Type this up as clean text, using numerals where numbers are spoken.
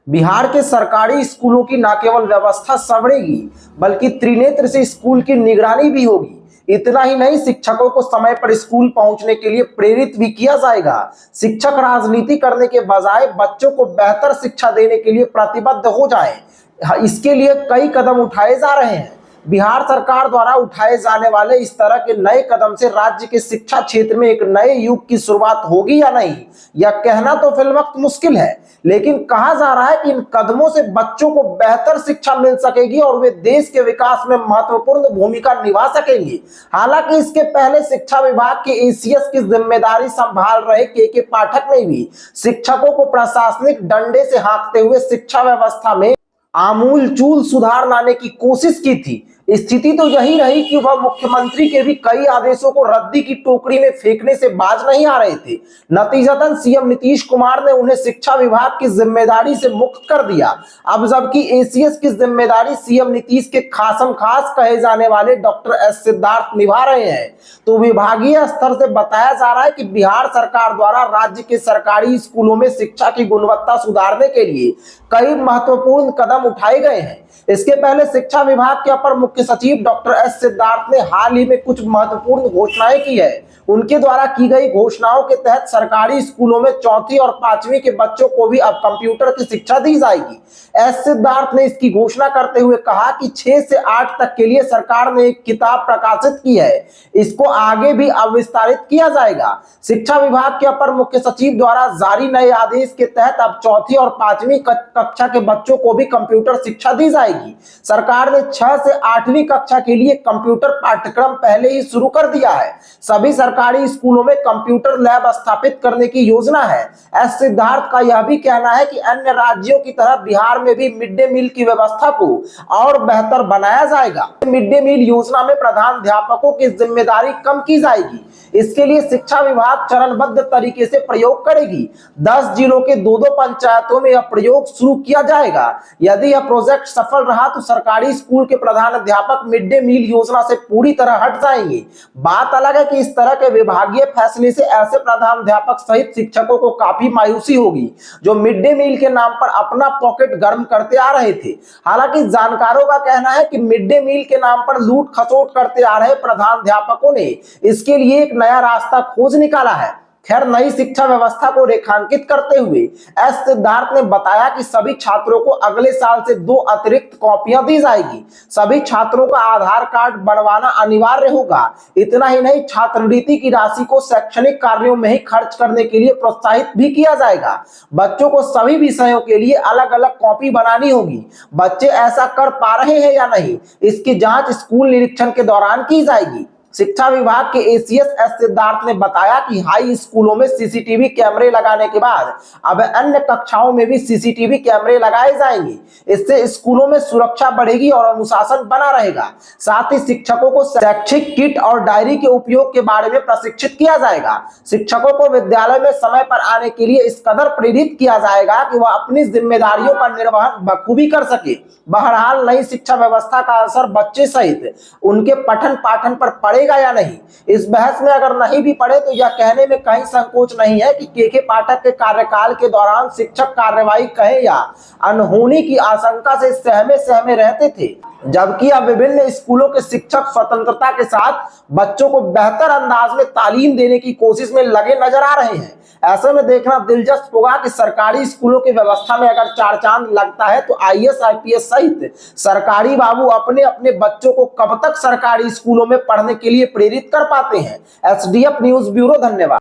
बिहार के सरकारी स्कूलों की न केवल व्यवस्था संवरेगी बल्कि त्रिनेत्र से स्कूल की निगरानी भी होगी। इतना ही नहीं, शिक्षकों को समय पर स्कूल पहुंचने के लिए प्रेरित भी किया जाएगा। शिक्षक राजनीति करने के बजाय बच्चों को बेहतर शिक्षा देने के लिए प्रतिबद्ध हो जाएं। इसके लिए कई कदम उठाए जा रहे हैं। बिहार सरकार द्वारा उठाए जाने वाले इस तरह के नए कदम से राज्य के शिक्षा क्षेत्र में एक नए युग की शुरुआत होगी या नहीं, यह कहना तो फिलवक्त मुश्किल है। लेकिन कहा जा रहा है कि इन कदमों से बच्चों को बेहतर शिक्षा मिल सकेगी और वे देश के विकास में महत्वपूर्ण भूमिका निभा सकेंगे। हालांकि इसके पहले शिक्षा विभाग के एसीएस की जिम्मेदारी संभाल रहे के पाठक ने भी शिक्षकों को प्रशासनिक डंडे से हाँकते हुए शिक्षा व्यवस्था में आमूलचूल सुधार लाने की कोशिश की थी। स्थिति तो यही रही कि वह मुख्यमंत्री के भी कई आदेशों को रद्दी की टोकरी में फेंकने से बाज नहीं आ रहे थे। नतीजतन सीएम नीतीश कुमार ने उन्हें शिक्षा विभाग की जिम्मेदारी से मुक्त कर दिया। अब जबकि एसीएस की जिम्मेदारी सीएम नीतीश के खासम खास कहे जाने वाले डॉक्टर एस सिद्धार्थ निभा रहे हैं, तो विभागीय स्तर से बताया जा रहा है कि बिहार सरकार द्वारा राज्य के सरकारी स्कूलों में शिक्षा की गुणवत्ता सुधारने के लिए कई महत्वपूर्ण कदम उठाए गए हैं। इसके पहले शिक्षा विभाग के अपर मुख्य सचिव डॉक्टर एस सिद्धार्थ ने हाल ही में कुछ महत्वपूर्ण घोषणाएं की है। उनके द्वारा की गई घोषणाओं के तहत सरकारी स्कूलों में चौथी और पांचवी के बच्चों को भी अब कंप्यूटर की शिक्षा दी जाएगी। एस सिद्धार्थ ने इसकी घोषणा करते हुए कहा कि 6 से 8 तक के लिए सरकार ने एक किताब प्रकाशित की है, इसको आगे भी अब विस्तारित किया जाएगा। शिक्षा विभाग के अपर मुख्य सचिव द्वारा जारी नए आदेश के तहत अब चौथी और पांचवी कक्षा के बच्चों को भी कंप्यूटर शिक्षा दी जाएगी। सरकार ने 6 से 8वीं कक्षा के लिए कंप्यूटर पाठ्यक्रम पहले ही शुरू कर दिया है। सभी सरकारी स्कूलों में कंप्यूटर लैब स्थापित करने की योजना है। एस सिद्धार्थ का यह भी कहना है कि अन्य राज्यों की तरह बिहार में भी मिड डे मील की व्यवस्था को और बेहतर बनाया जाएगा। मिड डे मील योजना में प्रधानाध्यापकों की जिम्मेदारी कम की जाएगी। इसके लिए शिक्षा विभाग चरणबद्ध तरीके से प्रयोग करेगी। 10 जिलों के 2-2 पंचायतों में यह प्रयोग शुरू किया जाएगा। यदि यह प्रोजेक्ट सफल रहा तो सरकारी स्कूल के प्रधानाध्यापक मिड डे मील योजना से पूरी तरह हट जाएंगे। बात अलग है कि इस तरह के विभागीय फैसले से ऐसे प्रधानाध्यापक सहित शिक्षकों को काफी मायूसी होगी जो मिड डे मील के नाम पर अपना पॉकेट गर्म करते आ रहे थे। हालांकि जानकारों का कहना है कि मिड डे मील के नाम पर लूट खसोट करते आ रहे प्रधानाध्यापकों ने इसके लिए एक नया रास्ता खोज निकाला है। खैर, नई शिक्षा व्यवस्था को रेखांकित करते हुए एस सिद्धार्थ ने बताया कि सभी छात्रों को अगले साल से 2 अतिरिक्त कॉपियां दी जाएगी। सभी छात्रों का आधार कार्ड बनवाना अनिवार्य होगा। इतना ही नहीं, छात्रवृत्ति की राशि को शैक्षणिक कार्यों में ही खर्च करने के लिए प्रोत्साहित भी किया जाएगा। बच्चों को सभी विषयों के लिए अलग अलग कॉपी बनानी होगी। बच्चे ऐसा कर पा रहे हैं या नहीं, इसकी जांच स्कूल निरीक्षण के दौरान की जाएगी। शिक्षा विभाग के एसीएस एस सिद्धार्थ ने बताया कि हाई स्कूलों में सीसीटीवी कैमरे लगाने के बाद अब अन्य कक्षाओं में भी सीसीटीवी कैमरे लगाए जाएंगे। इससे स्कूलों में सुरक्षा बढ़ेगी और अनुशासन बना रहेगा। साथ ही शिक्षकों को शैक्षिक किट और डायरी के उपयोग के बारे में प्रशिक्षित किया जाएगा। शिक्षकों को विद्यालय में समय पर आने के लिए इस कदर प्रेरित किया जाएगा कि वह अपनी जिम्मेदारियों का निर्वहन बखूबी कर सके। बहरहाल, नई शिक्षा व्यवस्था का असर बच्चे सहित उनके पठन पाठन पर पड़ेगा या नहीं, इस बहस में अगर नहीं भी पड़े तो यह कहने में कहीं संकोच नहीं है कि के पाठक के कार्यकाल के दौरान शिक्षक कार्रवाई कहे या अनहोनी की आशंका से सहमे रहते थे, जबकि अब विभिन्न स्कूलों के शिक्षक स्वतंत्रता के साथ बच्चों को बेहतर अंदाज में तालीम देने की कोशिश में लगे नजर आ रहे हैं। ऐसे में देखना दिलचस्प होगा कि सरकारी स्कूलों की व्यवस्था में अगर 4 चांद लगता है तो आईएएस आईपीएस सहित सरकारी बाबू अपने अपने बच्चों को कब तक सरकारी स्कूलों में पढ़ने के लिए प्रेरित कर पाते हैं। एसडीएफ न्यूज ब्यूरो, धन्यवाद।